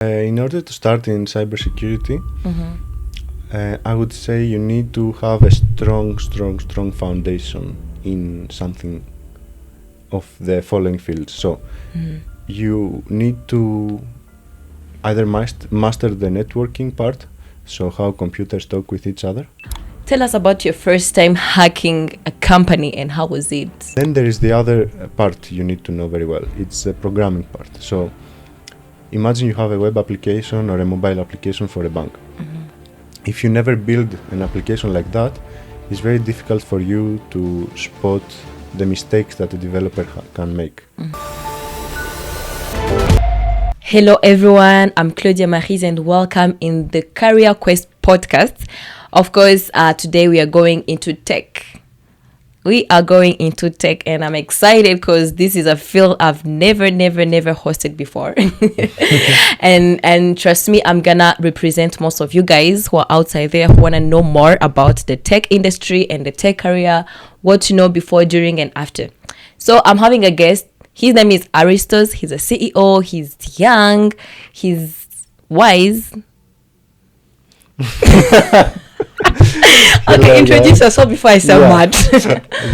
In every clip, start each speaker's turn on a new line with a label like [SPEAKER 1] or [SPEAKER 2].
[SPEAKER 1] In order to start in cybersecurity, I would say you need to have a strong foundation in something of the following fields. So you need to either master the networking part, so how computers talk with each other.
[SPEAKER 2] Tell us about your first time hacking a company and how was it?
[SPEAKER 1] Then there is the other part you need to know very well. It's the programming part. So imagine you have a web application or a mobile application for a bank. If you never build an application like that, it's very difficult for you to spot the mistakes that a developer can make.
[SPEAKER 2] Hello everyone, I'm Claudia Maris and welcome in the Career Kwest podcast. Of course, today we are going into tech. We are going into tech and I'm excited because this is a field I've never hosted before. and trust me, I'm gonna represent most of you guys who are outside there who want to know more about the tech industry and the tech career, what to know before, during, and after. So I'm having a guest. His name is Aristos. He's a CEO. He's young. He's wise. Okay, introduce yourself before I sound mad.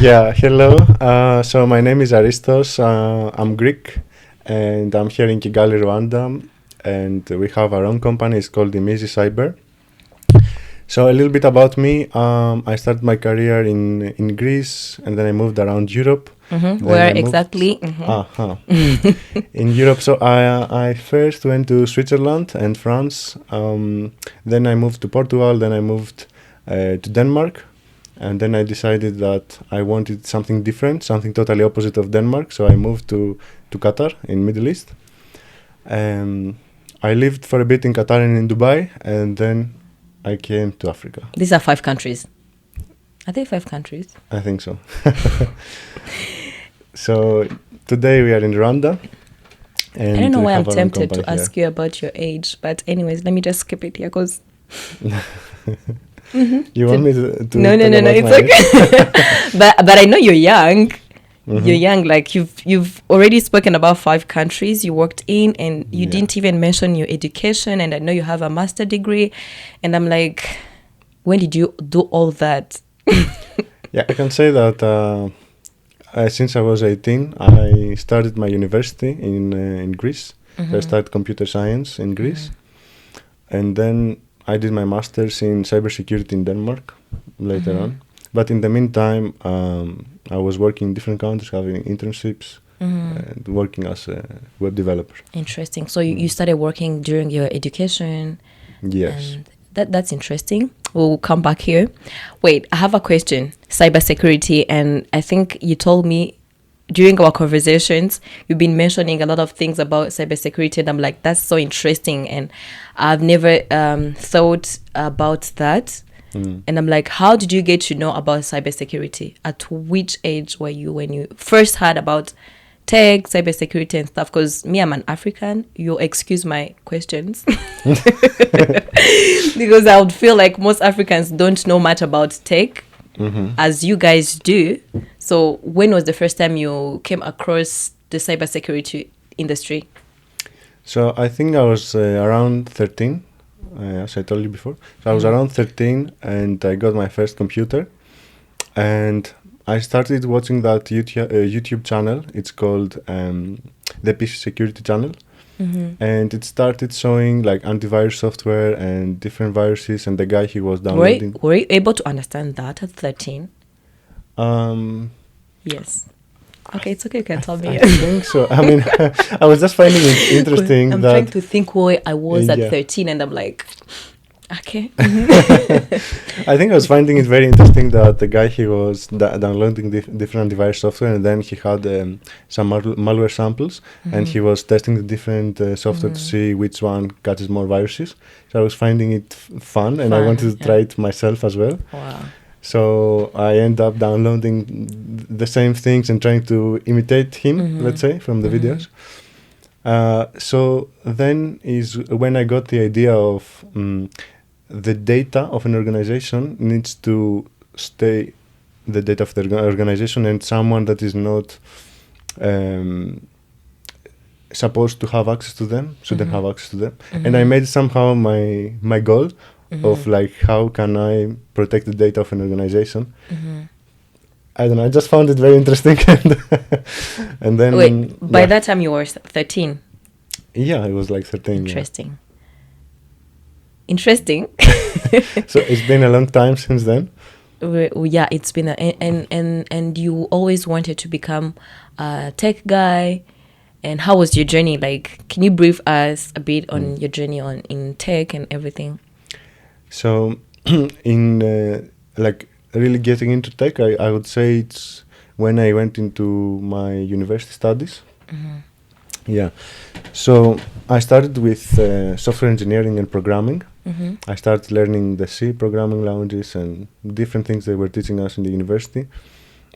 [SPEAKER 1] Yeah, hello. So my name is Aristos. I'm Greek and I'm here in Kigali, Rwanda. And we have our own company. It's called Imizi Cyber. So a little bit about me. I started my career in Greece and then I moved around Europe.
[SPEAKER 2] Where exactly?
[SPEAKER 1] In Europe. So I first went to Switzerland and France. Then I moved to Portugal. Then I moved to Denmark. And then I decided that I wanted something different, something totally opposite of Denmark. So I moved to Qatar in Middle East. I lived for a bit in Qatar and in Dubai. And then I came to Africa.
[SPEAKER 2] These are 5 countries. Are they 5 countries?
[SPEAKER 1] I think so. So today we are in Rwanda. And
[SPEAKER 2] I don't know why I'm tempted to ask you about your age, but anyways, let me just skip it here because.
[SPEAKER 1] You want me to
[SPEAKER 2] No, it's okay. but I know you're young. You're young, like you've already spoken about 5 countries you worked in, and you didn't even mention your education. And I know you have a master's degree, and I'm like, when did you do all that?
[SPEAKER 1] Yeah, I can say that since I was 18, I started my university in Greece. So I started computer science in Greece, and then I did my master's in cybersecurity in Denmark later on. But in the meantime, I was working in different countries, having internships, and working as a web developer.
[SPEAKER 2] Interesting. So you started working during your education?
[SPEAKER 1] Yes.
[SPEAKER 2] And that's interesting. We'll come back here. Wait, I have a question. Cybersecurity, and I think you told me during our conversations, you've been mentioning a lot of things about cybersecurity, and I'm like, that's so interesting, and I've never thought about that. And I'm like, how did you get to know about cybersecurity? At which age were you when you first heard about tech, cybersecurity and stuff? Because me, I'm an African. You'll excuse my questions. Because I would feel like most Africans don't know much about tech as you guys do. So when was the first time you came across the cybersecurity industry?
[SPEAKER 1] So I think I was around 13. As I told you before. So I was around 13 and I got my first computer and I started watching that YouTube channel. It's called the PC Security Channel. And it started showing like antivirus software and different viruses, and the guy he was downloading.
[SPEAKER 2] Were you able to understand that at 13? Yes. Okay, it's okay, you can tell me.
[SPEAKER 1] I think so. I mean, I was just finding it interesting.
[SPEAKER 2] I'm trying to think where I was at 13 and I'm like, okay.
[SPEAKER 1] I think I was finding it very interesting that the guy, he was downloading different antivirus software, and then he had some malware samples and he was testing the different software to see which one catches more viruses. So I was finding it fun and I wanted to try it myself as well.
[SPEAKER 2] Wow.
[SPEAKER 1] So I end up downloading the same things and trying to imitate him, let's say, from the videos. So then is when I got the idea of the data of an organization needs to stay the data of the organization, and someone that is not supposed to have access to them, shouldn't have access to them. And I made somehow my goal of like, how can I protect the data of an organization? I don't know, I just found it very interesting. And then...
[SPEAKER 2] Wait, by that time you were 13?
[SPEAKER 1] Yeah, I was like 13.
[SPEAKER 2] Interesting. Interesting.
[SPEAKER 1] So it's been a long time since then.
[SPEAKER 2] Yeah, it's been and you always wanted to become a tech guy. And how was your journey? Like, can you brief us a bit on your journey in tech and everything?
[SPEAKER 1] So, in like really getting into tech, I would say it's when I went into my university studies. Yeah. So I started with software engineering and programming. I started learning the C programming languages and different things they were teaching us in the university.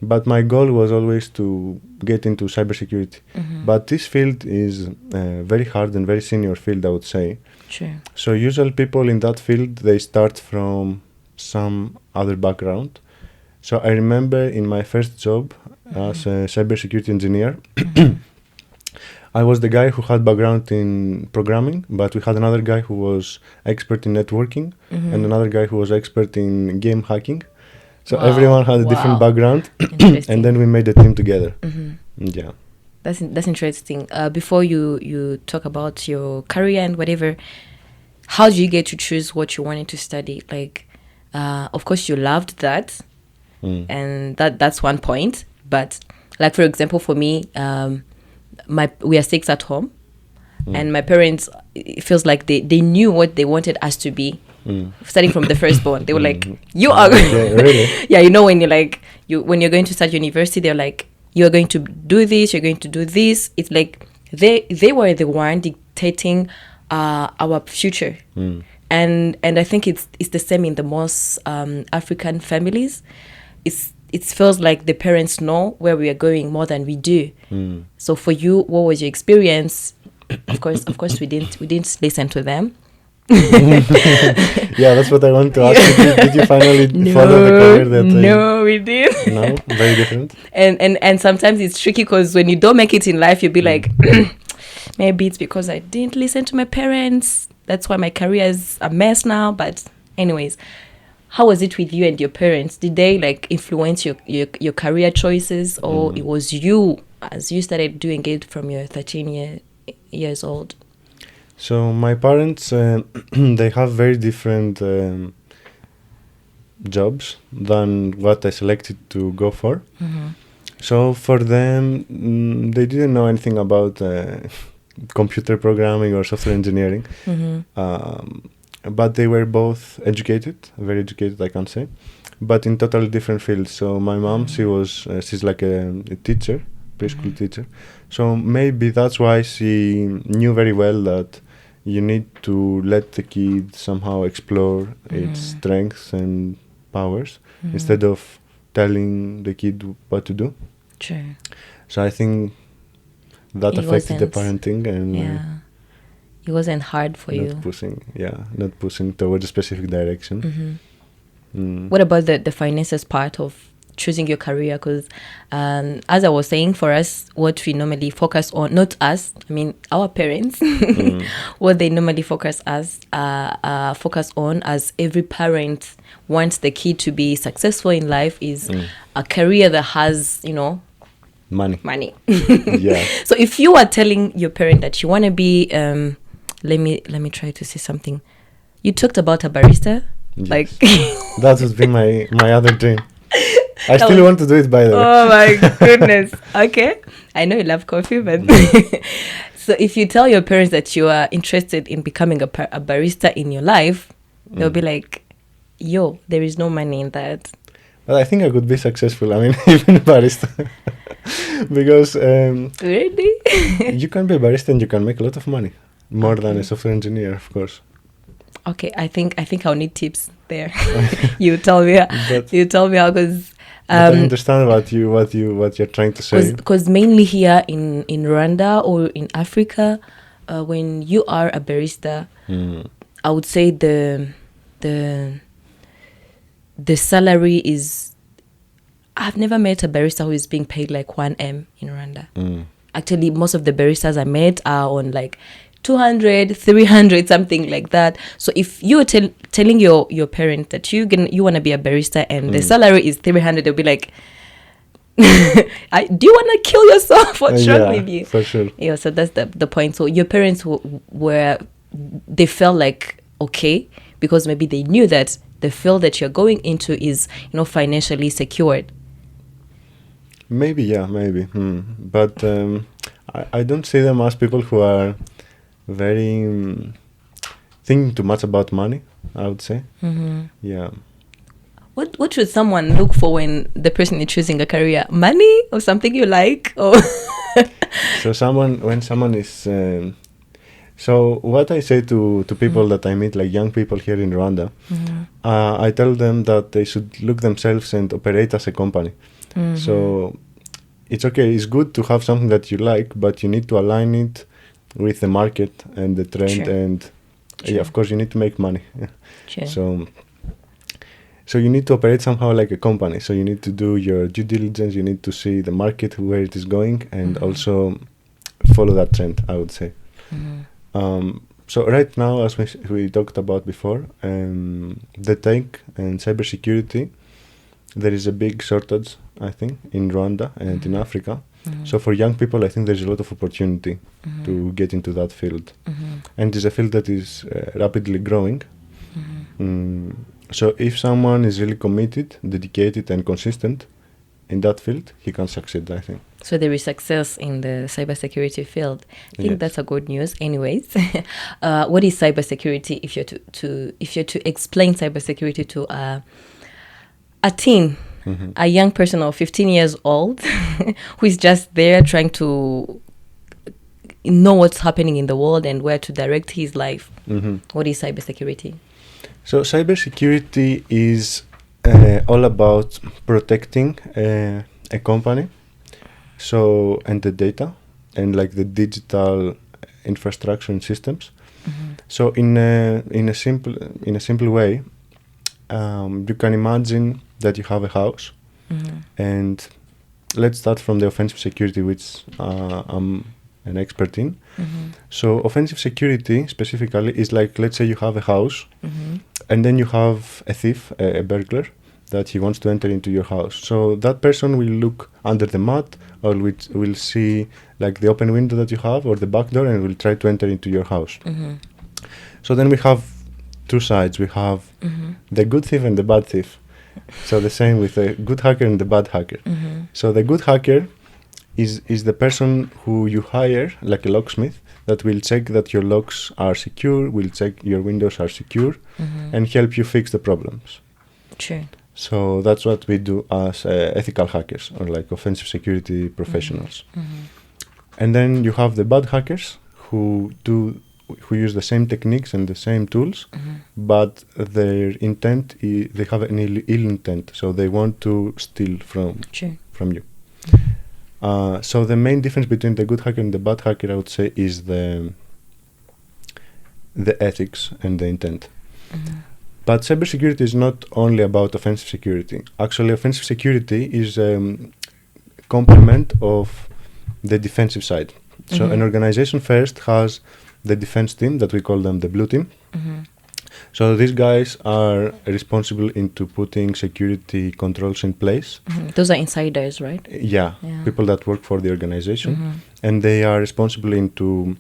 [SPEAKER 1] But my goal was always to get into cybersecurity. But this field is a very hard and very senior field, I would say.
[SPEAKER 2] Sure.
[SPEAKER 1] So usually people in that field, they start from some other background. So I remember in my first job as a cybersecurity engineer, I was the guy who had background in programming, but we had another guy who was expert in networking and another guy who was expert in game hacking. So everyone had a different background, and then we made a team together. Yeah,
[SPEAKER 2] that's interesting. Before you talk about your career and whatever, how did you get to choose what you wanted to study? Like, of course, you loved that, and that's one point. But like, for example, for me, we are 6 at home, and my parents, it feels like they knew what they wanted us to be. Starting from the firstborn, they were like, you are
[SPEAKER 1] really?
[SPEAKER 2] Yeah, you know, when you're like, when you're going to start university, they're like, you're going to do this, you're going to do this. It's like they were the one dictating our future. And I think it's the same in the most African families. It feels like the parents know where we are going more than we do. So for you, what was your experience? Of course we didn't listen to them.
[SPEAKER 1] Yeah, that's what I want to ask you. Did you finally follow the career that
[SPEAKER 2] No, we did.
[SPEAKER 1] No, very different.
[SPEAKER 2] And sometimes it's tricky because when you don't make it in life, you'll be like, maybe it's because I didn't listen to my parents. That's why my career is a mess now. But anyways, how was it with you and your parents? Did they like influence your career choices, or it was you as you started doing it from your 13 years old?
[SPEAKER 1] So my parents, they have very different jobs than what I selected to go for. So for them, they didn't know anything about computer programming or software engineering. But they were both educated, very educated, I can say, but in totally different fields. So my mom, she's like a teacher, preschool teacher. So maybe that's why she knew very well that you need to let the kid somehow explore its strengths and powers instead of telling the kid what to do.
[SPEAKER 2] True.
[SPEAKER 1] So I think that affected the parenting, and
[SPEAKER 2] it wasn't hard for you.
[SPEAKER 1] Not pushing towards a specific direction.
[SPEAKER 2] What about the finances part of choosing your career? Because as I was saying, for us, what we normally focus on, not us, I mean our parents, what they normally focus on as every parent wants the kid to be successful in life is a career that has, money.
[SPEAKER 1] Yeah.
[SPEAKER 2] So if you are telling your parent that you want to be, let me try to say something. You talked about a barista.
[SPEAKER 1] Yes.
[SPEAKER 2] Like
[SPEAKER 1] that would be my other dream. I still want to do it, by the way.
[SPEAKER 2] Oh my goodness. Okay. I know you love coffee, but so if you tell your parents that you are interested in becoming a barista in your life, they'll be like, yo, there is no money in that.
[SPEAKER 1] But I think I could be successful. I mean, even a barista. Because
[SPEAKER 2] really?
[SPEAKER 1] you can be a barista and you can make a lot of money. More than a software engineer, of course.
[SPEAKER 2] Okay, I think I'll need tips there. You tell me how, because
[SPEAKER 1] I understand what you're trying to say.
[SPEAKER 2] Because mainly here in Rwanda or in Africa, when you are a barista, I would say the salary is. I've never met a barista who is being paid like 1M in Rwanda. actually most of the baristas I met are on like 200, 300, something like that. So if you're telling your parent that you want to be a barista and the salary is 300, they'll be like, do you want to kill yourself? What's wrong with you?
[SPEAKER 1] For sure.
[SPEAKER 2] Yeah, so that's the point. So your parents they felt like okay, because maybe they knew that the field that you're going into is, financially secured.
[SPEAKER 1] Maybe. But I don't see them as people who are very thinking too much about money, I would say. Yeah.
[SPEAKER 2] What should someone look for when the person is choosing a career? Money or something you like? Or
[SPEAKER 1] So when someone is... so what I say to people that I meet, like young people here in Rwanda, I tell them that they should look themselves and operate as a company. So it's okay, it's good to have something that you like, but you need to align it with the market and the trend.
[SPEAKER 2] Sure.
[SPEAKER 1] And yeah, of course you need to make money.
[SPEAKER 2] Sure.
[SPEAKER 1] So you need to operate somehow like a company. So you need to do your due diligence, you need to see the market, where it is going, and also follow that trend, I would say. So right now, as we talked about before, the tech and cybersecurity, there is a big shortage, I think, in Rwanda and in Africa. So for young people, I think there's a lot of opportunity to get into that field. And it's a field that is rapidly growing. So if someone is really committed, dedicated, and consistent in that field, he can succeed, I think.
[SPEAKER 2] So there is success in the cybersecurity field. I think that's a good news. Anyways, what is cybersecurity? If you're to explain cybersecurity to a teen, a young person of 15 years old, who is just there trying to know what's happening in the world and where to direct his life, what is cybersecurity?
[SPEAKER 1] So cybersecurity is all about protecting a company, and the data, and like the digital infrastructure and systems. So in a simple way, you can imagine that you have a house, and let's start from the offensive security, which I'm an expert in. So offensive security specifically is like, let's say you have a house, and then you have a thief, a burglar, that he wants to enter into your house. So that person will look under the mat, or will see like the open window that you have or the back door, and will try to enter into your house. So then we have two sides. We have the good thief and the bad thief. So the same with the good hacker and the bad hacker. So the good hacker is the person who you hire, like a locksmith, that will check that your locks are secure, will check your windows are secure, and help you fix the problems.
[SPEAKER 2] True.
[SPEAKER 1] So that's what we do as ethical hackers, or like offensive security professionals. And then you have the bad hackers who use the same techniques and the same tools, but their intent they have an ill intent, so they want to steal from you. So the main difference between the good hacker and the bad hacker, I would say, is the ethics and the intent. But cybersecurity is not only about offensive security. Actually, offensive security is a complement of the defensive side. So an organization first has the defense team, that we call them the blue team. So these guys are responsible into putting security controls in place.
[SPEAKER 2] Those are insiders, right?
[SPEAKER 1] Yeah, people that work for the organization. And they are responsible into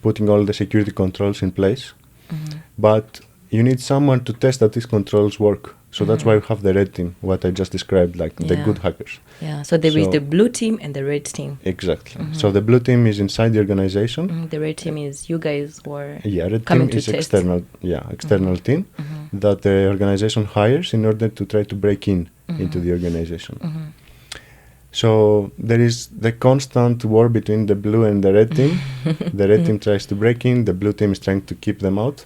[SPEAKER 1] putting all the security controls in place. But you need someone to test that these controls work. So that's why we have the red team, what I just described, like the good hackers.
[SPEAKER 2] Yeah, so there is the blue team and the red team.
[SPEAKER 1] Exactly. So the blue team is inside the organization.
[SPEAKER 2] The red team is you guys or
[SPEAKER 1] red
[SPEAKER 2] coming
[SPEAKER 1] team
[SPEAKER 2] to
[SPEAKER 1] is
[SPEAKER 2] test.
[SPEAKER 1] external team that the organization hires in order to try to break in into the organization. So there is the constant war between the blue and the red team. The red team tries to break in, the blue team is trying to keep them out.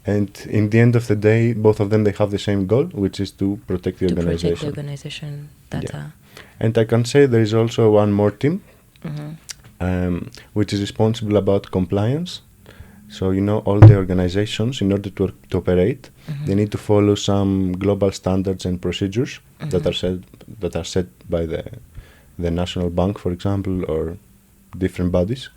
[SPEAKER 1] And in the end of the day, both of them, they have the same goal, which is to protect the organization.
[SPEAKER 2] Protect the organization data.
[SPEAKER 1] And I can say there is also one more team, which is responsible about compliance. So, all the organizations, in order to operate, they need to follow some global standards and procedures that are set by the National Bank, for example, or different bodies.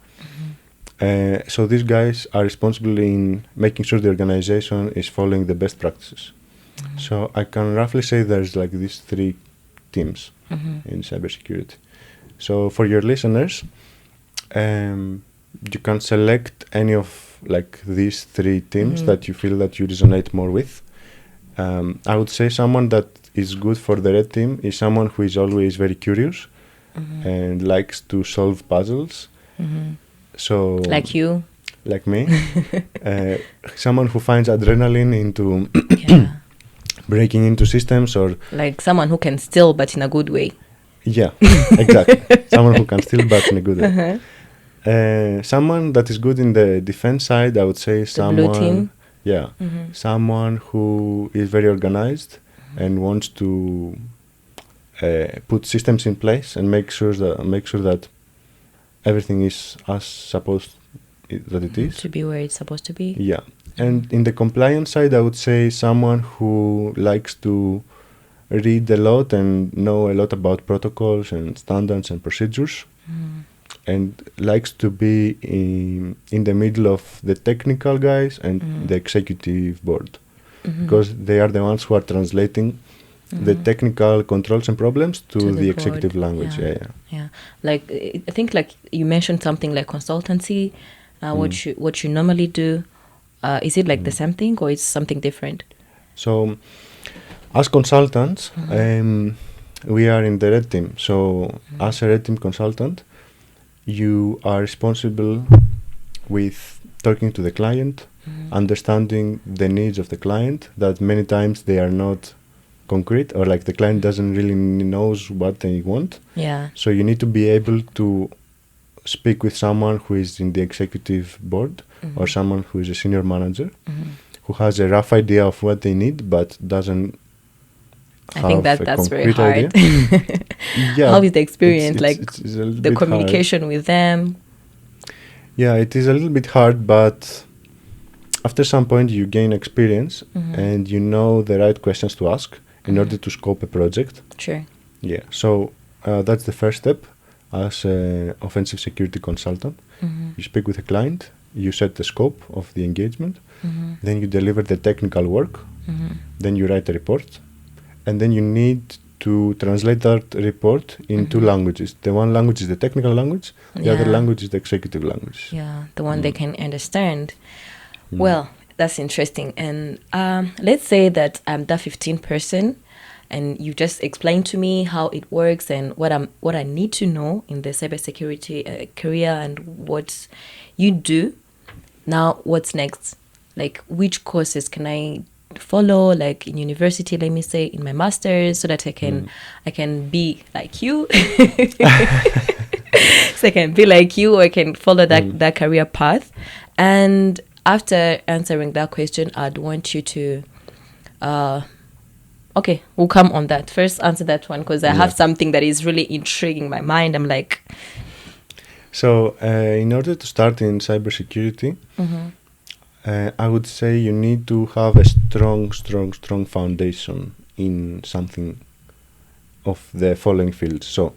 [SPEAKER 1] So these guys are responsible in making sure the organization is following the best practices. So I can roughly say there's like these three teams in cybersecurity. So for your listeners, you can select any of like these three teams that you feel that you resonate more with. I would say someone that is good for the red team is someone who is always very curious and likes to solve puzzles. So
[SPEAKER 2] like you,
[SPEAKER 1] like me, someone who finds adrenaline into breaking into systems, or
[SPEAKER 2] like someone who can steal but in a good way.
[SPEAKER 1] Yeah, exactly. Someone who can steal but in a good way. Someone that is good in the defense side, I would say someone.
[SPEAKER 2] Blue team.
[SPEAKER 1] Yeah, someone who is very organized and wants to put systems in place and make sure that everything is as supposed that it is.
[SPEAKER 2] To be where it's supposed to be.
[SPEAKER 1] Yeah, and in the compliance side, I would say someone who likes to read a lot and know a lot about protocols and standards and procedures, and likes to be in the middle of the technical guys and the executive board, because they are the ones who are translating the technical controls and problems to the executive language.
[SPEAKER 2] Yeah. Like I think like you mentioned something like consultancy, what you normally do. Is it like the same thing or is something different?
[SPEAKER 1] So as consultants, we are in the red team. So as a red team consultant, you are responsible with talking to the client, understanding the needs of the client, that many times they are not concrete, or like the client doesn't really knows what they want.
[SPEAKER 2] Yeah.
[SPEAKER 1] So you need to be able to speak with someone who is in the executive board or someone who is a senior manager who has a rough idea of what they need but doesn't
[SPEAKER 2] I think that's very hard.
[SPEAKER 1] Yeah,
[SPEAKER 2] how is the experience?
[SPEAKER 1] It's
[SPEAKER 2] the communication with them?
[SPEAKER 1] Yeah, it is a little bit hard, but after some point you gain experience and you know the right questions to ask in order to scope a project.
[SPEAKER 2] Sure.
[SPEAKER 1] Yeah, so that's the first step as an offensive security consultant. You speak with a client, you set the scope of the engagement, then you deliver the technical work, then you write a report, and then you need to translate that report in two languages. The one language is the technical language, the other language is the executive language.
[SPEAKER 2] Yeah, the one they can understand. Well, that's interesting. And let's say that I'm that 15 person and you just explain to me how it works and what I need to know in the cybersecurity career and what you do. Now, what's next? Like, which courses can I follow, like in university, let me say, in my master's, so that I can be like you. So I can be like you, or I can follow that career path. And after answering that question, I'd want you to okay, we'll come on that. First answer that one, because I have something that is really intriguing my mind. I'm like,
[SPEAKER 1] so in order to start in cybersecurity, I would say you need to have a strong foundation in something of the following fields. So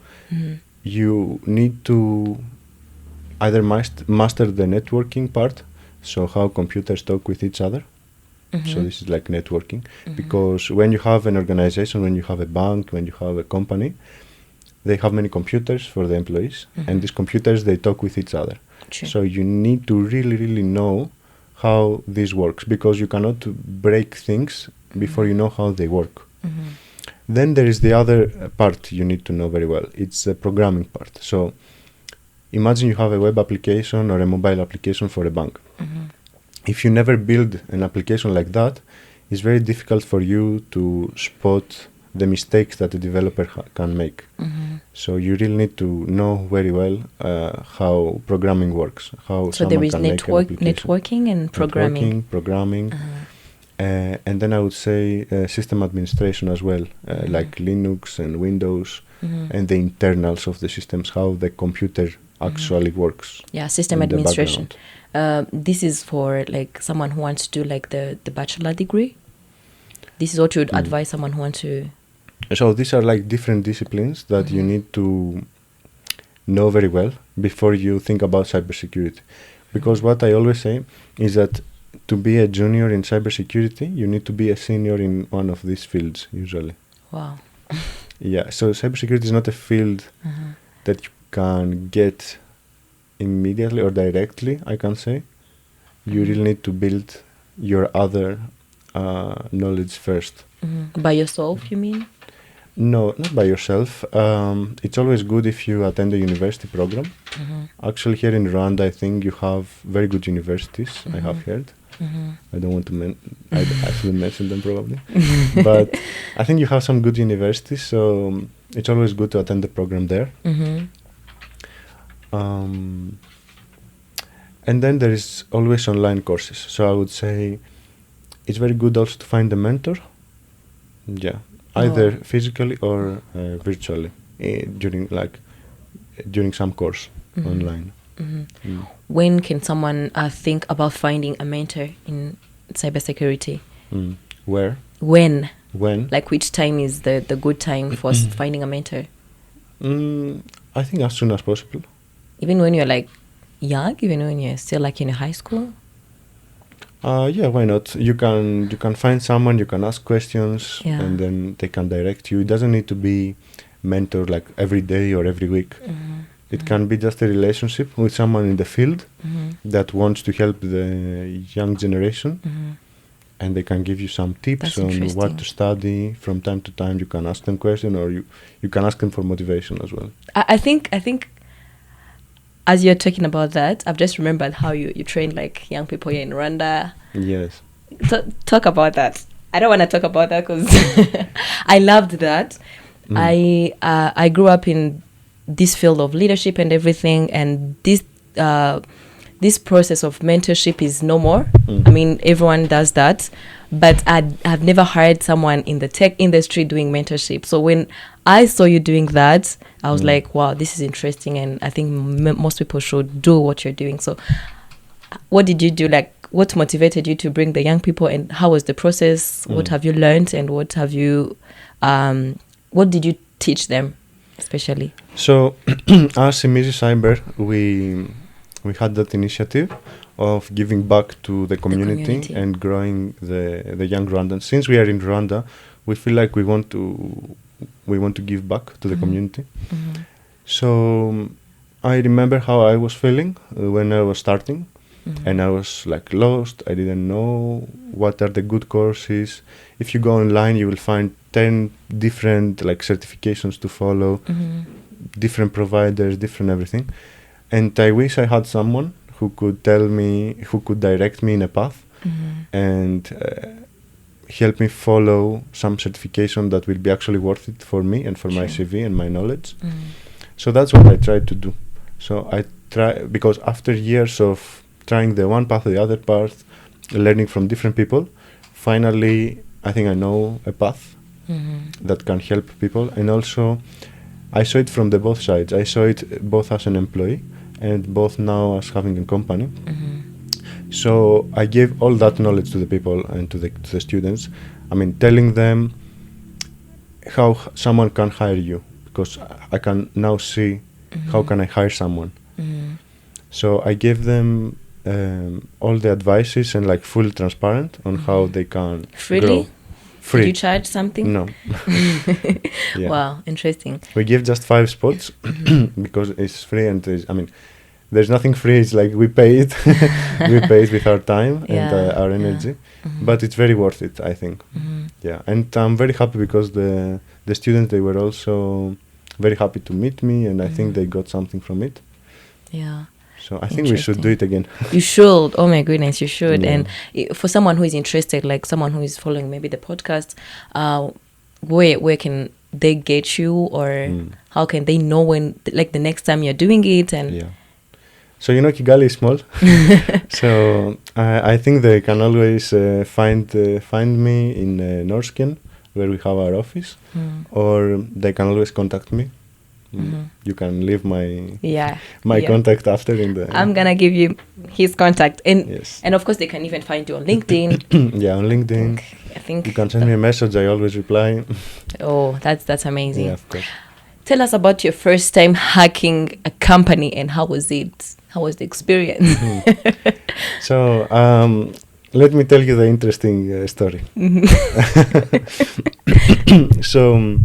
[SPEAKER 1] you need to either master the networking part, so how computers talk with each other. So this is like networking, because when you have an organization, when you have a bank, when you have a company, they have many computers for the employees, and these computers, they talk with each other.
[SPEAKER 2] True.
[SPEAKER 1] So you need to really know how this works, because you cannot break things before you know how they work. Then there is the other part you need to know very well. It's the programming part. So imagine you have a web application or a mobile application for a bank. If you never build an application like that, it's very difficult for you to spot the mistakes that a developer can make. So you really need to know very well how programming works. How
[SPEAKER 2] so there is networking and
[SPEAKER 1] programming. And then I would say system administration as well, like Linux and Windows, and the internals of the systems, how the computer actually works.
[SPEAKER 2] Yeah, system administration. This is for like someone who wants to do like the bachelor degree. This is what you would advise someone who wants to.
[SPEAKER 1] So these are like different disciplines that you need to know very well before you think about cybersecurity. Because what I always say is that to be a junior in cybersecurity, you need to be a senior in one of these fields, usually.
[SPEAKER 2] Wow.
[SPEAKER 1] Yeah, so cybersecurity is not a field that you can get immediately or directly, I can say. You really need to build your other knowledge first.
[SPEAKER 2] By yourself, you mean?
[SPEAKER 1] No, not by yourself. It's always good if you attend a university program. Actually, here in Rwanda, I think you have very good universities, I have heard. I don't want to I shouldn't mention them probably. But I think you have some good universities, so it's always good to attend the program there. And then there is always online courses. So I would say it's very good also to find a mentor. Yeah, either physically or virtually during some course online.
[SPEAKER 2] When can someone think about finding a mentor in cybersecurity?
[SPEAKER 1] Where?
[SPEAKER 2] When?
[SPEAKER 1] When?
[SPEAKER 2] Which time is the good time for finding a mentor?
[SPEAKER 1] I think as soon as possible.
[SPEAKER 2] Even when you're young, even when you're still in high school?
[SPEAKER 1] Yeah, why not? You can find someone, you can ask questions, and then they can direct you. It doesn't need to be mentor every day or every week. It can be just a relationship with someone in the field that wants to help the young generation, and they can give you some tips on what to study. From time to time, you can ask them questions, or you can ask them for motivation as well.
[SPEAKER 2] I think as you're talking about that, I've just remembered how you train young people here in Rwanda.
[SPEAKER 1] Yes.
[SPEAKER 2] Talk about that. I don't want to talk about that because I loved that. I grew up in this field of leadership and everything, and this process of mentorship is no more. I mean, everyone does that, but I've never heard someone in the tech industry doing mentorship. So when I saw you doing that, I was like, wow, this is interesting, and I think most people should do what you're doing. So what did you do? What motivated you to bring the young people, and how was the process? What have you learned, and what did you teach them especially?
[SPEAKER 1] So as Simisi Cyber, we had that initiative of giving back to the community and growing the young Rwandans. Since we are in Rwanda, we feel like we want to give back to the community. So I remember how I was feeling when I was starting, and I was lost. I didn't know what are the good courses. If you go online, you will find 10 different certifications to follow, different providers, different everything. And I wish I had someone who could tell me, who could direct me in a path and help me follow some certification that will be actually worth it for me and for my CV and my knowledge. So that's what I tried to do. So I try, because after years of trying the one path or the other path, learning from different people, finally I think I know a path that can help people. And also I saw it from the both sides. I saw it both as an employee and both now as having a company. So I gave all that knowledge to the people and to the students. I mean, telling them how someone can hire you, because I can now see how can I hire someone. So I gave them all the advices and full transparent on how they can grow. Free.
[SPEAKER 2] Did you charge something?
[SPEAKER 1] No.
[SPEAKER 2] Yeah. Wow, interesting.
[SPEAKER 1] We give just 5 spots because it's free, and there's nothing free. It's we pay it. We pay it with our time and our energy, but it's very worth it, I think. Yeah, and I'm very happy because the students, they were also very happy to meet me, and I think they got something from it.
[SPEAKER 2] Yeah.
[SPEAKER 1] So I think we should do it again.
[SPEAKER 2] You should. Oh my goodness, you should. Yeah. And for someone who is interested, someone who is following maybe the podcast, where can they get you, or how can they know when, the next time you're doing it? And
[SPEAKER 1] so Kigali is small, so I think they can always find me in Norsken, where we have our office, or they can always contact me. You can leave my contact after in the.
[SPEAKER 2] I'm gonna give you his contact, and of course they can even find you on LinkedIn.
[SPEAKER 1] Yeah, on LinkedIn.
[SPEAKER 2] I think
[SPEAKER 1] you can send me a message. I always reply.
[SPEAKER 2] Oh, that's amazing.
[SPEAKER 1] Yeah, of course.
[SPEAKER 2] Tell us about your first time hacking a company and how was it? How was the experience?
[SPEAKER 1] So let me tell you the interesting story. So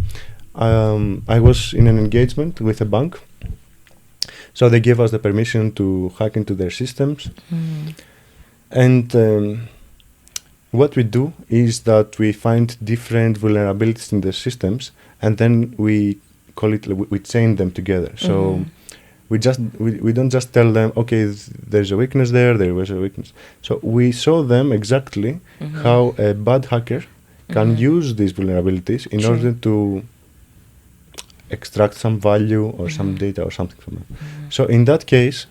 [SPEAKER 1] I was in an engagement with a bank. So they gave us the permission to hack into their systems. And what we do is that we find different vulnerabilities in the systems, and then we call it, we chain them together. So we don't just tell them, okay, there's a weakness there was a weakness. So we show them exactly how a bad hacker can use these vulnerabilities in order to extract some value or some data or something from them. So in that case,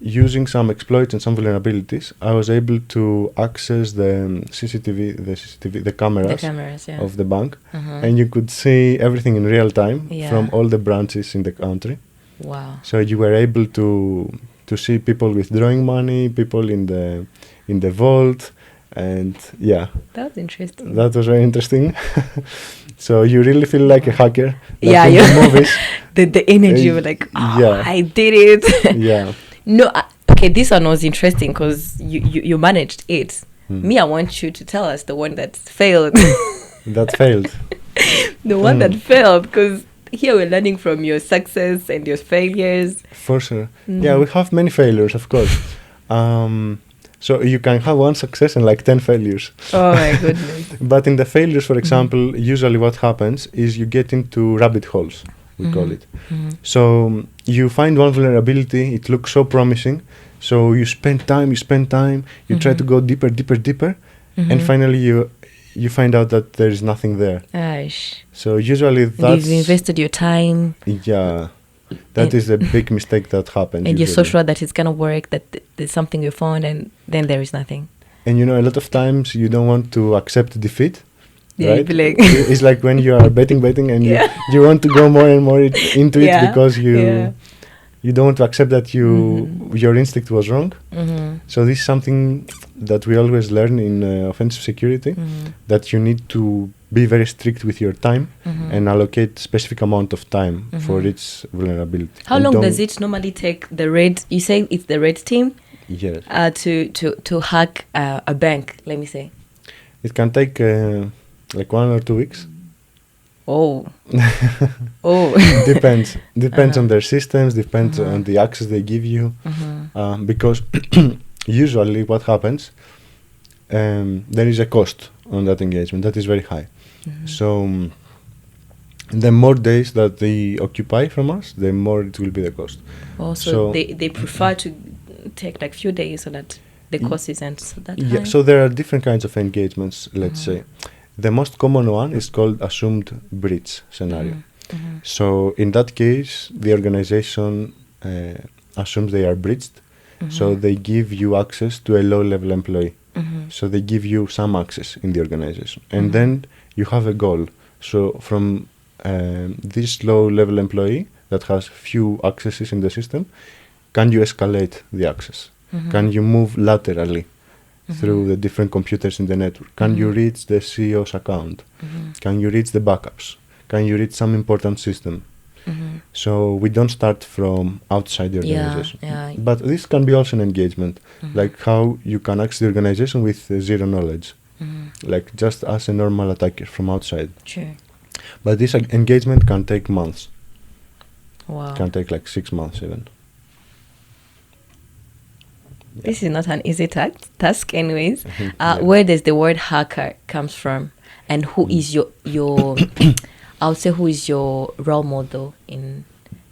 [SPEAKER 1] using some exploits and some vulnerabilities, I was able to access the the cameras of the bank, and you could see everything in real time from all the branches in the country.
[SPEAKER 2] Wow!
[SPEAKER 1] So you were able to see people withdrawing money, people in the vault, and yeah.
[SPEAKER 2] That was interesting.
[SPEAKER 1] That was very interesting. So you really feel like a hacker.
[SPEAKER 2] Yeah,
[SPEAKER 1] in the movies.
[SPEAKER 2] the energy, you were like, I did it.
[SPEAKER 1] Yeah.
[SPEAKER 2] No, okay, this one was interesting because you managed it. Me, I want you to tell us the one that failed.
[SPEAKER 1] That failed.
[SPEAKER 2] The one that failed, because here we're learning from your success and your failures.
[SPEAKER 1] For sure. Yeah, we have many failures, of course. So you can have one success and like 10 failures.
[SPEAKER 2] Oh my goodness.
[SPEAKER 1] But in the failures, for example, usually what happens is you get into rabbit holes, we call it. So you find one vulnerability, it looks so promising. So you spend time, you try to go deeper, and finally you find out that there is nothing there.
[SPEAKER 2] Gosh.
[SPEAKER 1] So usually that's...
[SPEAKER 2] You've invested your time.
[SPEAKER 1] Yeah. That is a big mistake that happens.
[SPEAKER 2] And you're so sure that it's going to work, that there's something you found, and then there is nothing.
[SPEAKER 1] And a lot of times you don't want to accept defeat.
[SPEAKER 2] Yeah,
[SPEAKER 1] right?
[SPEAKER 2] like
[SPEAKER 1] It's like when you are betting and you want to go more and more into it because you don't want to accept that your instinct was wrong. So this is something that we always learn in offensive security, that you need to be very strict with your time and allocate specific amount of time for each vulnerability.
[SPEAKER 2] How long does it normally take the red? You say it's the red team.
[SPEAKER 1] Yes.
[SPEAKER 2] To hack a bank. Let me say.
[SPEAKER 1] It can take like 1 or 2 weeks.
[SPEAKER 2] Oh.
[SPEAKER 1] Depends on their systems. Depends on the access they give you. Because usually what happens, there is a cost on that engagement that is very high. So the more days that they occupy from us, the more it will be the cost.
[SPEAKER 2] So they prefer to take like few days so that the cost isn't so that high.
[SPEAKER 1] Yeah, so there are different kinds of engagements, let's say. The most common one is called assumed breach scenario. So in that case, the organization assumes they are breached, so they give you access to a low-level employee. So they give you some access in the organization. And then you have a goal. So from this low-level employee that has few accesses in the system, can you escalate the access? Can you move laterally through the different computers in the network? Can you reach the CEO's account? Can you reach the backups? Can you reach some important system? So we don't start from outside the organization. But this can be also an engagement, like how you can access the organization with zero knowledge, like just as a normal attacker from outside.
[SPEAKER 2] Sure.
[SPEAKER 1] But this engagement can take months.
[SPEAKER 2] Wow.
[SPEAKER 1] Can take like 6 months even.
[SPEAKER 2] This is not an easy task anyways. Where does the word hacker comes from? And who is your I would say who is your role model in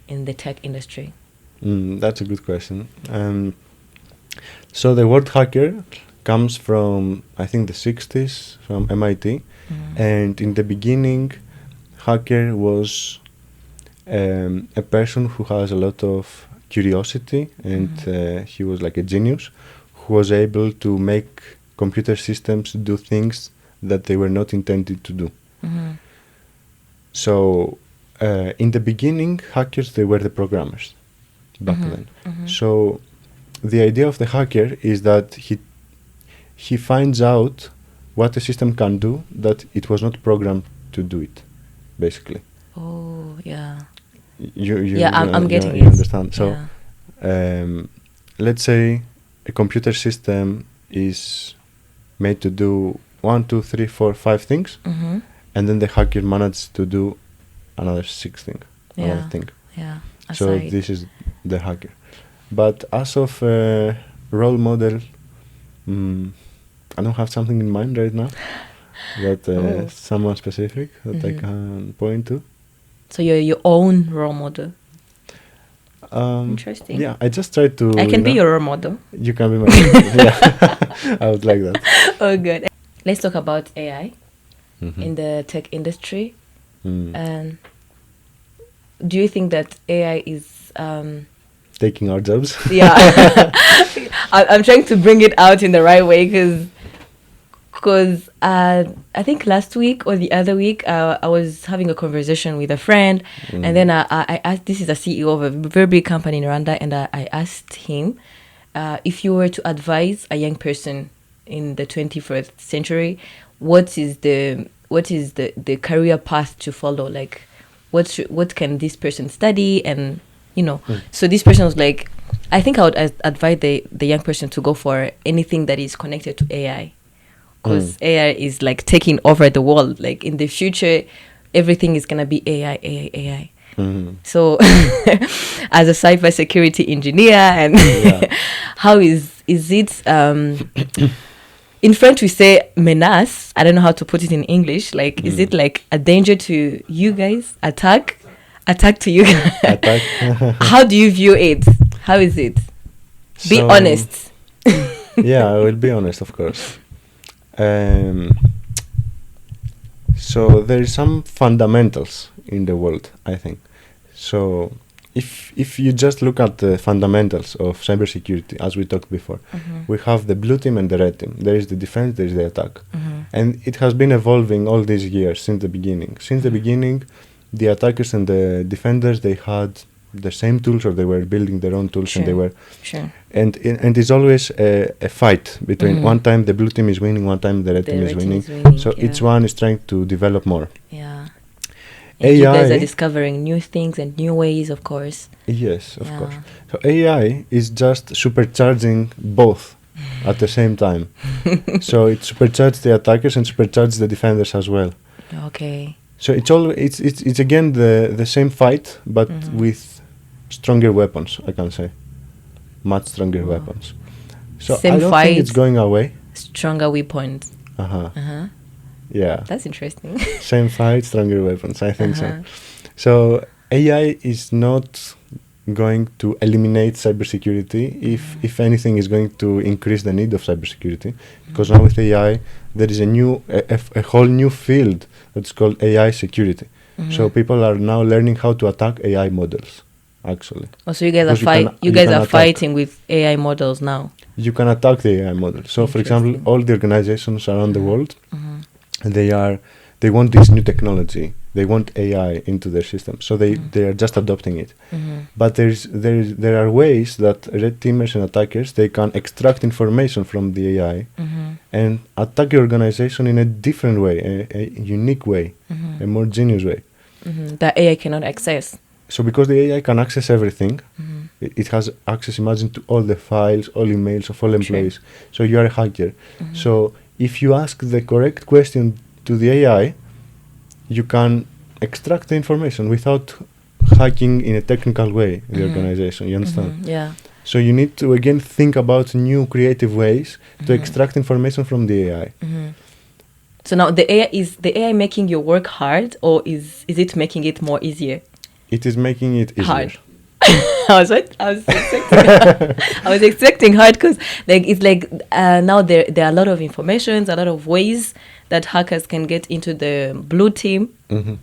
[SPEAKER 2] the tech industry?
[SPEAKER 1] That's a good question. So the word hacker comes from, I think, the 60s, from MIT. And in the beginning, hacker was a person who has a lot of curiosity, and he was like a genius who was able to make computer systems do things that they were not intended to do. So in the beginning, hackers, they were the programmers back then. So the idea of the hacker is that he finds out what a system can do that it was not programmed to do it. basically.
[SPEAKER 2] Oh, yeah.
[SPEAKER 1] I'm
[SPEAKER 2] getting
[SPEAKER 1] you
[SPEAKER 2] it.
[SPEAKER 1] understand. So, let's say a computer system is made to do 1, 2, 3, 4, 5 things, and then the hacker manages to do another 6 thing, another thing.
[SPEAKER 2] Yeah.
[SPEAKER 1] So this is the hacker. But as of role model, I don't have something in mind right now. That someone specific that I can point to.
[SPEAKER 2] So you're your own role model. Interesting.
[SPEAKER 1] Yeah, I just try to.
[SPEAKER 2] I can be your role model.
[SPEAKER 1] You can be my role model. Yeah, I would like that.
[SPEAKER 2] Oh, good. Let's talk about AI in the tech industry. And do you think that AI is
[SPEAKER 1] taking our jobs?
[SPEAKER 2] Yeah, I'm trying to bring it out in the right way because I think last week or the other week I was having a conversation with a friend, and then I asked, this is a CEO of a very big company in Rwanda, and I asked him if you were to advise a young person in the 21st century, what is the career path to follow? Like, what can this person study? And so this person was like, I think I would advise the young person to go for anything that is connected to AI. Because AI is like taking over the world. Like in the future, everything is gonna be AI. So, as a cybersecurity engineer, and how is it? In French, we say menace. I don't know how to put it in English. Like, is it like a danger to you guys? Attack to you guys?
[SPEAKER 1] Attack.
[SPEAKER 2] How do you view it? How is it? Be honest.
[SPEAKER 1] Yeah, I will be honest, of course. So there is some fundamentals in the world, I think. So if you just look at the fundamentals of cybersecurity, as we talked before, we have the blue team and the red team. There is the defense, there is the attack. And it has been evolving all these years since the beginning. Since the beginning, the attackers and the defenders, they had the same tools, or they were building their own tools, and they were and it's always a fight between one time the blue team is winning, one time the red team is winning. So each one is trying to develop more.
[SPEAKER 2] Yeah.
[SPEAKER 1] AI,
[SPEAKER 2] you guys are discovering new things and new ways, of course.
[SPEAKER 1] Yes, of course. So AI is just supercharging both at the same time. So it supercharges the attackers and supercharges the defenders as well.
[SPEAKER 2] Okay.
[SPEAKER 1] So it's again the same fight, but with stronger weapons, I can say. Much stronger weapons. So
[SPEAKER 2] same
[SPEAKER 1] I don't
[SPEAKER 2] fight,
[SPEAKER 1] think it's going away.
[SPEAKER 2] Stronger weapons.
[SPEAKER 1] Yeah.
[SPEAKER 2] That's interesting.
[SPEAKER 1] Same fight, stronger weapons. I think so. So AI is not going to eliminate cybersecurity. If anything, is going to increase the need of cybersecurity, because now with AI there is a whole new field that's called AI security. So people are now learning how to attack AI models. Actually.
[SPEAKER 2] Oh, so you guys are fighting with AI models now.
[SPEAKER 1] You can attack the AI model. So, for example, all the organizations around the world, they want this new technology. They want AI into their system. So they are just adopting it. But there are ways that red teamers and attackers, they can extract information from the AI and attack your organization in a different way, a unique way, a more genius way.
[SPEAKER 2] That AI cannot access.
[SPEAKER 1] So because the AI can access everything, it has access, imagine, to all the files, all emails of all employees. So you are a hacker. So if you ask the correct question to the AI, you can extract the information without hacking in a technical way the organization. You understand?
[SPEAKER 2] Yeah.
[SPEAKER 1] So you need to again think about new creative ways to extract information from the AI.
[SPEAKER 2] So now the AI making your work hard, or is it making it more easier?
[SPEAKER 1] It is making it easier.
[SPEAKER 2] Hard. I was expecting hard, because it's like now there are a lot of informations, a lot of ways that hackers can get into the blue team.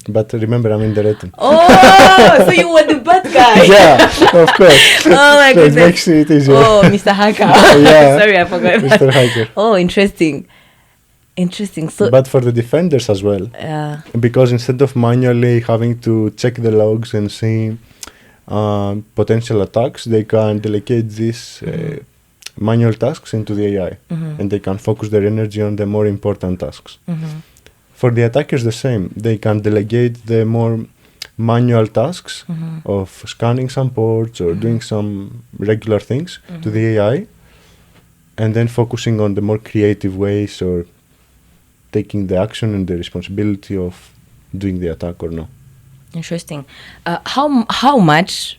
[SPEAKER 1] But remember, I'm in the red team.
[SPEAKER 2] Oh, so you were the bad guy.
[SPEAKER 1] Yeah, of course.
[SPEAKER 2] Oh my goodness.
[SPEAKER 1] It makes it easier.
[SPEAKER 2] Oh, Mr. Hacker.
[SPEAKER 1] Yeah.
[SPEAKER 2] Sorry, I forgot.
[SPEAKER 1] Mr. Hacker.
[SPEAKER 2] Oh, interesting. So,
[SPEAKER 1] but for the defenders as well, because instead of manually having to check the logs and see potential attacks, they can delegate these manual tasks into the AI, and they can focus their energy on the more important tasks. For the attackers, the same. They can delegate the more manual tasks of scanning some ports or doing some regular things to the AI, and then focusing on the more creative ways or taking the action and the responsibility of doing the attack or no.
[SPEAKER 2] Interesting. How much?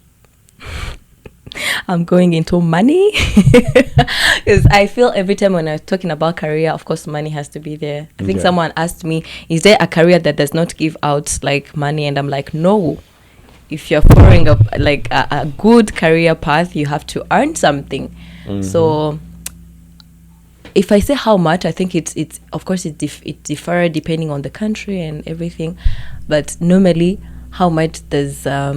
[SPEAKER 2] I'm going into money because I feel every time when I'm talking about career, of course, money has to be there. I think someone asked me, "Is there a career that does not give out like money?" And I'm like, "No. If you're following a good career path, you have to earn something." So, if I say how much, I think it's of course it differs depending on the country and everything, but normally, how much does a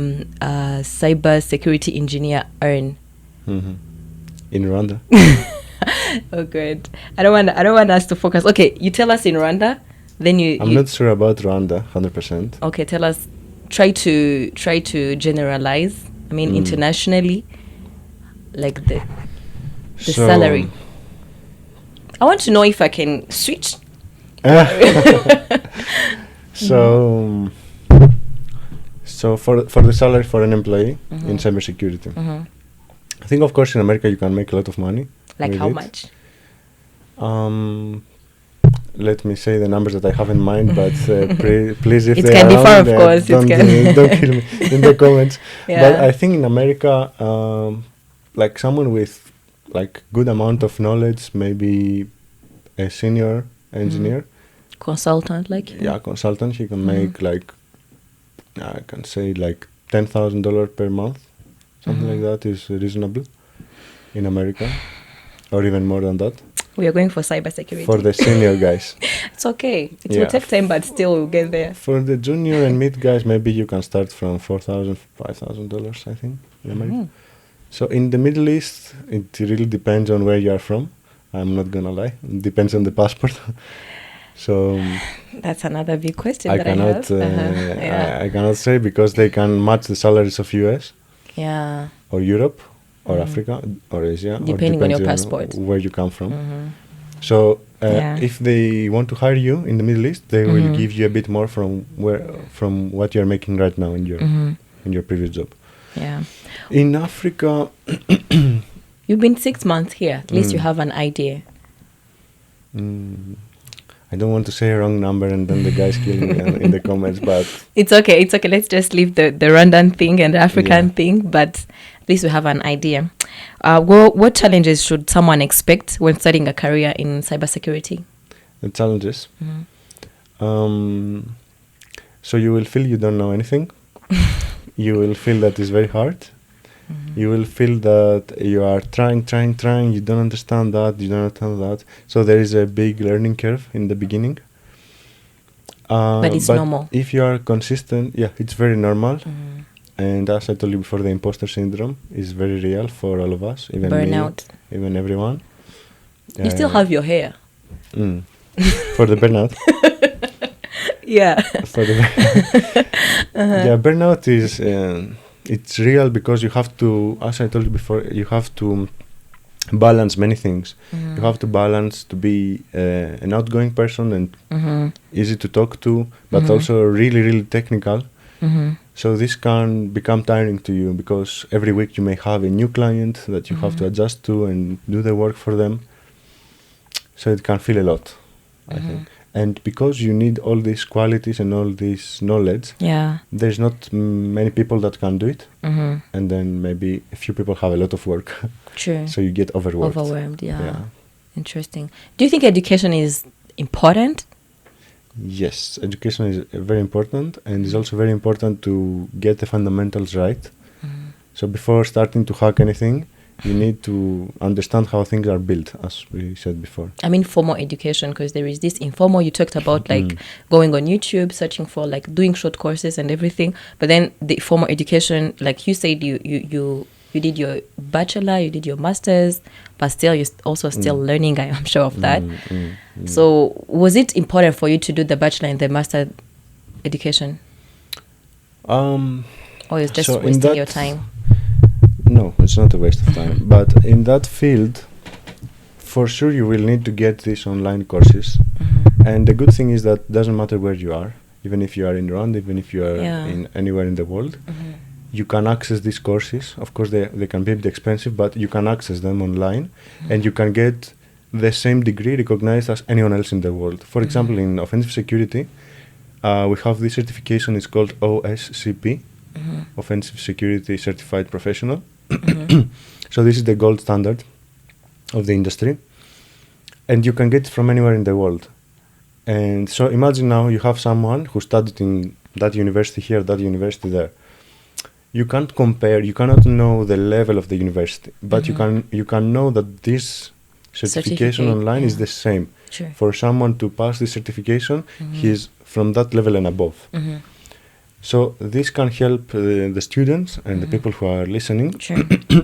[SPEAKER 2] cybersecurity engineer earn?
[SPEAKER 1] In Rwanda?
[SPEAKER 2] Oh, good. I don't want us to focus. Okay, you tell us in Rwanda, then
[SPEAKER 1] I'm not sure about Rwanda, 100%.
[SPEAKER 2] Okay, tell us. Try to generalize. I mean, internationally, like the salary. I want to know if I can switch.
[SPEAKER 1] So for the salary for an employee in cybersecurity, I think of course in America you can make a lot of money.
[SPEAKER 2] Like how much?
[SPEAKER 1] Let me say the numbers that I have in mind, but please, if
[SPEAKER 2] it
[SPEAKER 1] they
[SPEAKER 2] can
[SPEAKER 1] are
[SPEAKER 2] differ,
[SPEAKER 1] wrong,
[SPEAKER 2] of course.
[SPEAKER 1] don't kill me in the comments.
[SPEAKER 2] Yeah.
[SPEAKER 1] But I think in America, like someone with like good amount of knowledge, maybe a senior engineer,
[SPEAKER 2] consultant, like
[SPEAKER 1] consultant, he can make like I can say like $10,000 per month, something like that is reasonable in America, or even more than that.
[SPEAKER 2] We are going for cybersecurity.
[SPEAKER 1] For the senior guys.
[SPEAKER 2] It's okay. It will take time, but still we'll get there.
[SPEAKER 1] For the junior and mid guys, maybe you can start from $4,000, $5,000, I think, in America. So in the Middle East, it really depends on where you are from. I'm not gonna lie. It depends on the passport. So
[SPEAKER 2] that's another big question
[SPEAKER 1] I
[SPEAKER 2] that
[SPEAKER 1] cannot,
[SPEAKER 2] I have.
[SPEAKER 1] I cannot say because they can match the salaries of US or Europe or Africa or Asia,
[SPEAKER 2] depending on your passport,
[SPEAKER 1] where you come from. So if they want to hire you in the Middle East, they will give you a bit more from what you're making right now in your previous job.
[SPEAKER 2] Yeah.
[SPEAKER 1] In Africa,
[SPEAKER 2] you've been 6 months here. At least you have an idea.
[SPEAKER 1] I don't want to say a wrong number and then the guys kill me in the comments, but
[SPEAKER 2] it's okay. Let's just leave the Rwandan thing and the African thing, but at least we have an idea. What challenges should someone expect when starting a career in cybersecurity?
[SPEAKER 1] The challenges. So you will feel you don't know anything. You will feel that it's very hard. You will feel that you are trying, you don't understand that, you don't understand that. So there is a big learning curve in the beginning.
[SPEAKER 2] But it's normal.
[SPEAKER 1] If you are consistent, it's very normal. And as I told you before, the imposter syndrome is very real for all of us, even
[SPEAKER 2] burnout.
[SPEAKER 1] Me, even everyone.
[SPEAKER 2] You still have your hair.
[SPEAKER 1] For the burnout.
[SPEAKER 2] Yeah.
[SPEAKER 1] For the burnout is it's real because you have to, as I told you before, you have to balance many things. You have to balance to be an outgoing person and easy to talk to, but also really, really technical. So this can become tiring to you because every week you may have a new client that you have to adjust to and do the work for them. So it can feel a lot, I think. And because you need all these qualities and all this knowledge, there's not many people that can do it. And then maybe a few people have a lot of work.
[SPEAKER 2] True.
[SPEAKER 1] So you get overworked.
[SPEAKER 2] Overwhelmed, yeah. Interesting. Do you think education is important?
[SPEAKER 1] Yes, education is very important, and it's also very important to get the fundamentals right. So before starting to hack anything, you need to understand how things are built, as we said before. I
[SPEAKER 2] mean formal education, because there is this informal, you talked about like going on YouTube, searching for like doing short courses and everything. But then the formal education, like you said, you did your bachelor, you did your master's, but still you're also still learning, I am sure of that. So was it important for you to do the bachelor and the master education? Or it's just wasting your time?
[SPEAKER 1] No, it's not a waste of time. But in that field, for sure you will need to get these online courses. And the good thing is that doesn't matter where you are, even if you are in Rwanda, even if you are in anywhere in the world, you can access these courses. Of course, they can be a bit expensive, but you can access them online, and you can get the same degree recognized as anyone else in the world. For example, in offensive security, we have this certification. It's called OSCP, Offensive Security Certified Professional. So this is the gold standard of the industry, and you can get it from anywhere in the world. And so imagine now you have someone who studied in that university here, that university there. You can't compare, you cannot know the level of the university, but you can know that this certification online is the same.
[SPEAKER 2] Sure.
[SPEAKER 1] For someone to pass this certification, he's from that level and above. So this can help the students and the people who are listening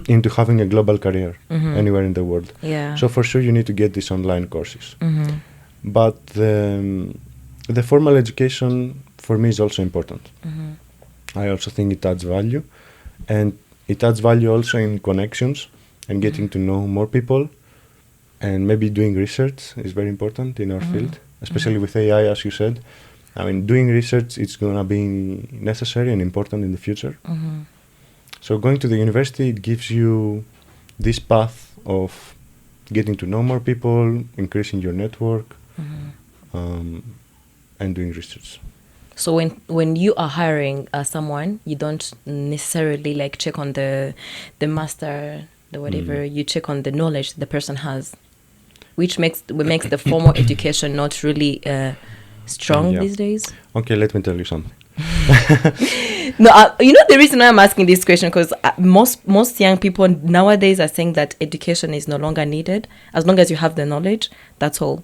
[SPEAKER 1] into having a global career anywhere in the world.
[SPEAKER 2] Yeah.
[SPEAKER 1] So for sure you need to get these online courses. But the formal education for me is also important. I also think it adds value, and it adds value also in connections and getting to know more people, and maybe doing research is very important in our field, especially with AI, as you said. I mean, doing research, it's going to be necessary and important in the future. So going to the university, it gives you this path of getting to know more people, increasing your network, and doing research.
[SPEAKER 2] So when you are hiring someone, you don't necessarily like check on the master, the whatever. You check on the knowledge the person has, which makes the formal education not really strong these days.
[SPEAKER 1] Okay, let me tell you something.
[SPEAKER 2] No, you know the reason why I'm asking this question, because most young people nowadays are saying that education is no longer needed as long as you have the knowledge. That's all.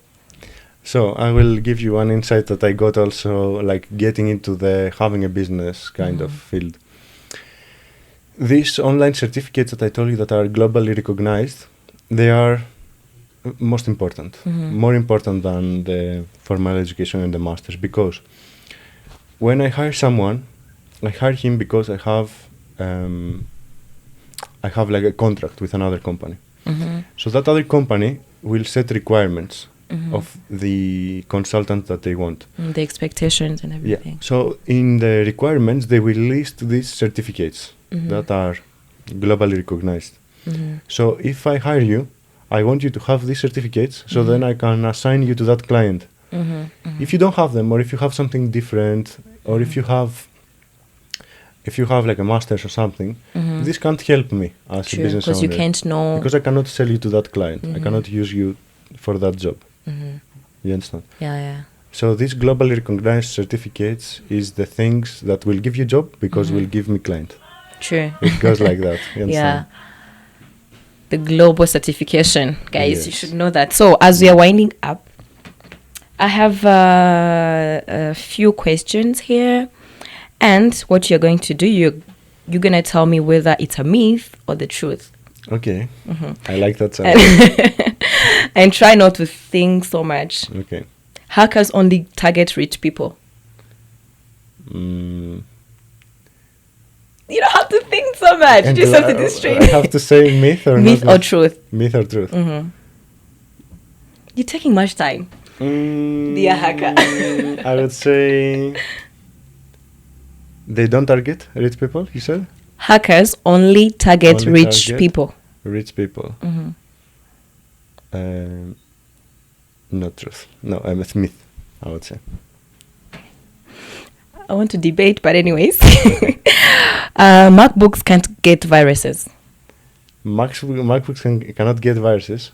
[SPEAKER 1] So I will give you one insight that I got also, like getting into the having a business kind of field. These online certificates that I told you that are globally recognized, they are most important, more important than the formal education and the masters, because when I hire someone, I hire him because I have like a contract with another company. So that other company will set requirements of the consultant that they want.
[SPEAKER 2] The expectations and everything.
[SPEAKER 1] Yeah. So in the requirements, they will list these certificates that are globally recognized. So if I hire you, I want you to have these certificates, so then I can assign you to that client. If you don't have them, or if you have something different, or if you have like a master's or something, this can't help me as a business owner.
[SPEAKER 2] Because you can't know.
[SPEAKER 1] Because I cannot sell you to that client. I cannot use you for that job. You understand?
[SPEAKER 2] Yeah.
[SPEAKER 1] So these globally recognized certificates is the things that will give you job because will give me client.
[SPEAKER 2] True.
[SPEAKER 1] It goes like that. You understand?
[SPEAKER 2] The global certification, guys, you should know that. So as we are winding up, I have a few questions here, and what you're going to do, you're gonna tell me whether it's a myth or the truth.
[SPEAKER 1] Okay. I like that sound.
[SPEAKER 2] And try not to think so much.
[SPEAKER 1] Okay.
[SPEAKER 2] Hackers only target rich people. You don't have to think so much.
[SPEAKER 1] And
[SPEAKER 2] Just have to do straight.
[SPEAKER 1] I have to say myth or
[SPEAKER 2] myth
[SPEAKER 1] not?
[SPEAKER 2] or truth?
[SPEAKER 1] Myth or truth?
[SPEAKER 2] You're taking much time. Dear hacker.
[SPEAKER 1] I would say they don't target rich people, you said?
[SPEAKER 2] Hackers only target rich people.
[SPEAKER 1] Rich people. Not truth. No, I'm a myth, I would say.
[SPEAKER 2] I want to debate, but anyways. MacBooks can't get viruses.
[SPEAKER 1] MacBooks cannot get viruses.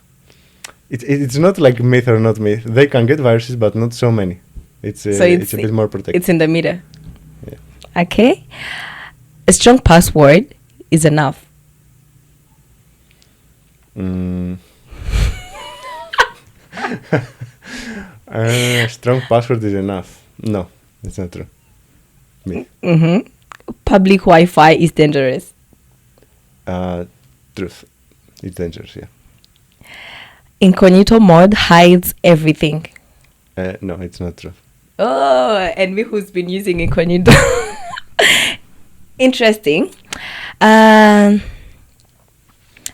[SPEAKER 1] It's not like myth or not myth. They can get viruses, but not so many. It's a bit more protected.
[SPEAKER 2] It's in the middle.
[SPEAKER 1] Yeah.
[SPEAKER 2] Okay. A strong password is enough.
[SPEAKER 1] Strong password is enough. No, it's not true. Myth.
[SPEAKER 2] Public Wi-Fi is dangerous.
[SPEAKER 1] Truth. It's dangerous, yeah.
[SPEAKER 2] Incognito mode hides everything.
[SPEAKER 1] No, it's not true.
[SPEAKER 2] Oh, and me who's been using incognito. Interesting. I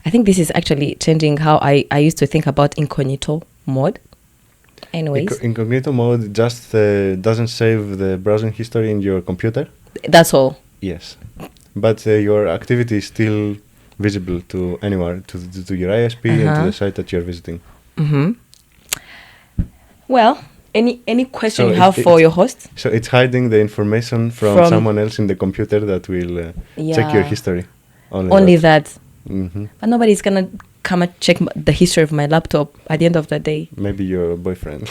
[SPEAKER 2] think this is actually changing how I used to think about incognito mode. Anyways,
[SPEAKER 1] Incognito mode just doesn't save the browsing history in your computer.
[SPEAKER 2] that's all.
[SPEAKER 1] Yes, but your activity is still visible to anyone, to your ISP and to the site that you're visiting.
[SPEAKER 2] Mm-hmm. Well, any question
[SPEAKER 1] So
[SPEAKER 2] you have for your host?
[SPEAKER 1] So it's hiding the information from someone else in the computer that will check your history.
[SPEAKER 2] Only that.
[SPEAKER 1] Mm-hmm.
[SPEAKER 2] But nobody's gonna come and check the history of my laptop at the end of the day.
[SPEAKER 1] Maybe your boyfriend.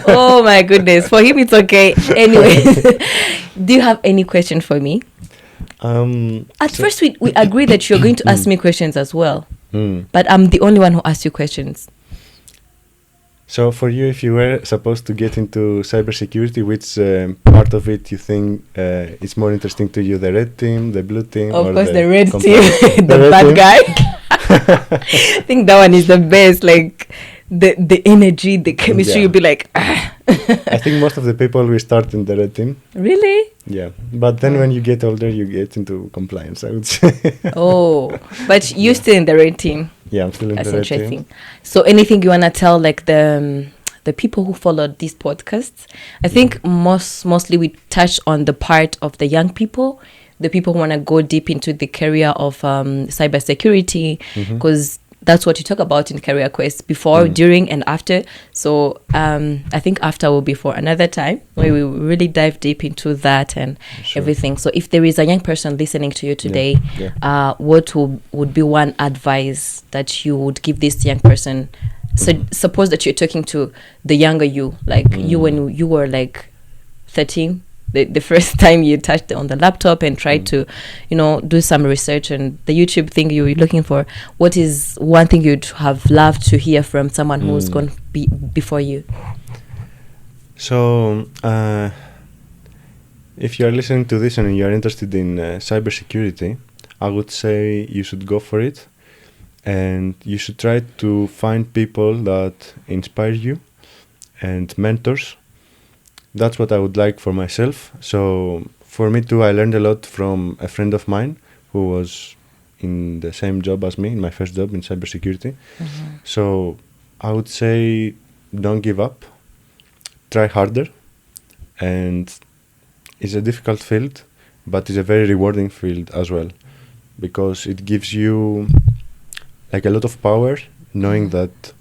[SPEAKER 2] Oh my goodness. For him, it's okay. Anyway, do you have any question for me? At first, we agreed that you're going to ask me questions as well. But I'm the only one who asked you questions.
[SPEAKER 1] So for you, if you were supposed to get into cybersecurity, which part of it you think is more interesting to you, the red team, the blue team?
[SPEAKER 2] Of
[SPEAKER 1] or
[SPEAKER 2] course, the red team,
[SPEAKER 1] the red
[SPEAKER 2] bad
[SPEAKER 1] team?
[SPEAKER 2] guy. I think that one is the best. Like the energy, the chemistry, you'll be like, ah.
[SPEAKER 1] I think most of the people will start in the red team.
[SPEAKER 2] Really?
[SPEAKER 1] Yeah. But then when you get older, you get into compliance, I would say.
[SPEAKER 2] Oh, but you're still in the red team.
[SPEAKER 1] Yeah, I'm still in
[SPEAKER 2] That's
[SPEAKER 1] the red
[SPEAKER 2] interesting.
[SPEAKER 1] team.
[SPEAKER 2] So anything you want to tell like the people who followed these podcasts? I think mostly we touch on the part of the young people, the people who want to go deep into the career of cybersecurity, because that's what you talk about in Career Quest, before, during, and after. So I think after will be for another time where we really dive deep into that and everything. So if there is a young person listening to you today, what would be one advice that you would give this young person? So suppose that you're talking to the younger you, like you when you were like 13, the first time you touched on the laptop and tried to, do some research and the YouTube thing you were looking for. What is one thing you'd have loved to hear from someone who's gone before you?
[SPEAKER 1] So, if you are listening to this and you are interested in cybersecurity, I would say you should go for it. And you should try to find people that inspire you and mentors. That's what I would like for myself. So for me too, I learned a lot from a friend of mine who was in the same job as me, in my first job in cybersecurity. So I would say don't give up, try harder. And it's a difficult field, but it's a very rewarding field as well, because it gives you like a lot of power, knowing that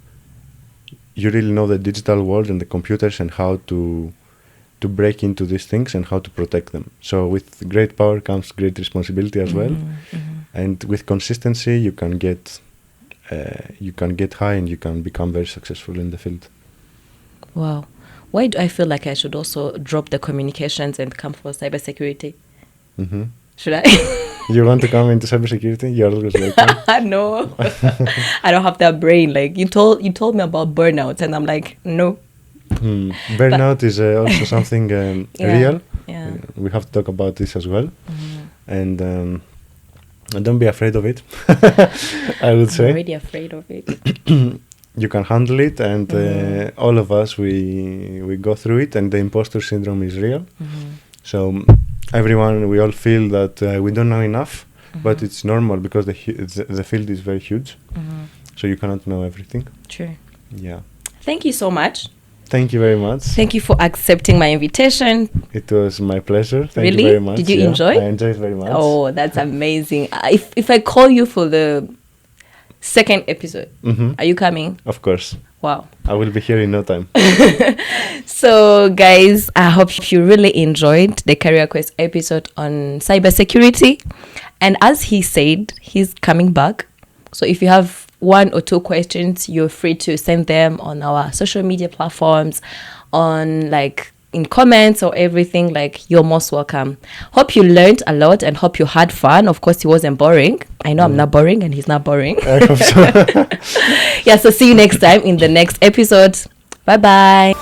[SPEAKER 1] you really know the digital world and the computers and how to break into these things and how to protect them. So with great power comes great responsibility as well. And with consistency, you can get high and you can become very successful in the field.
[SPEAKER 2] Wow. Why do I feel like I should also drop the communications and come for cybersecurity? Should I?
[SPEAKER 1] You want to come into cybersecurity? You're always welcome.
[SPEAKER 2] No, I don't have that brain. Like you told me about burnout, and I'm like, no.
[SPEAKER 1] Burnout is also something real.
[SPEAKER 2] Yeah.
[SPEAKER 1] We have to talk about this as well, and don't be afraid of it. I would say.
[SPEAKER 2] I'm already afraid of it.
[SPEAKER 1] You can handle it, and all of us we go through it, and the imposter syndrome is real. So. We all feel that we don't know enough, but it's normal because the field is very huge. So you cannot know everything.
[SPEAKER 2] True.
[SPEAKER 1] Yeah.
[SPEAKER 2] Thank you so much.
[SPEAKER 1] Thank you very much.
[SPEAKER 2] Thank you for accepting my invitation.
[SPEAKER 1] It was my pleasure. Thank
[SPEAKER 2] Really?
[SPEAKER 1] you very much.
[SPEAKER 2] Did you enjoy?
[SPEAKER 1] I enjoyed very much.
[SPEAKER 2] Oh, that's amazing. If I call you for the second episode, are you coming?
[SPEAKER 1] Of course.
[SPEAKER 2] Wow.
[SPEAKER 1] I will be here in no time.
[SPEAKER 2] So, guys, I hope you really enjoyed the Career Quest episode on cybersecurity. And as he said, he's coming back. So if you have one or two questions, you're free to send them on our social media platforms, on in comments or everything. You're most welcome. Hope you learned a lot and hope you had fun. Of course, he wasn't boring. I know I'm not boring and he's not boring.
[SPEAKER 1] I hope so.
[SPEAKER 2] Yeah, so see you next time in the next episode. Bye-bye.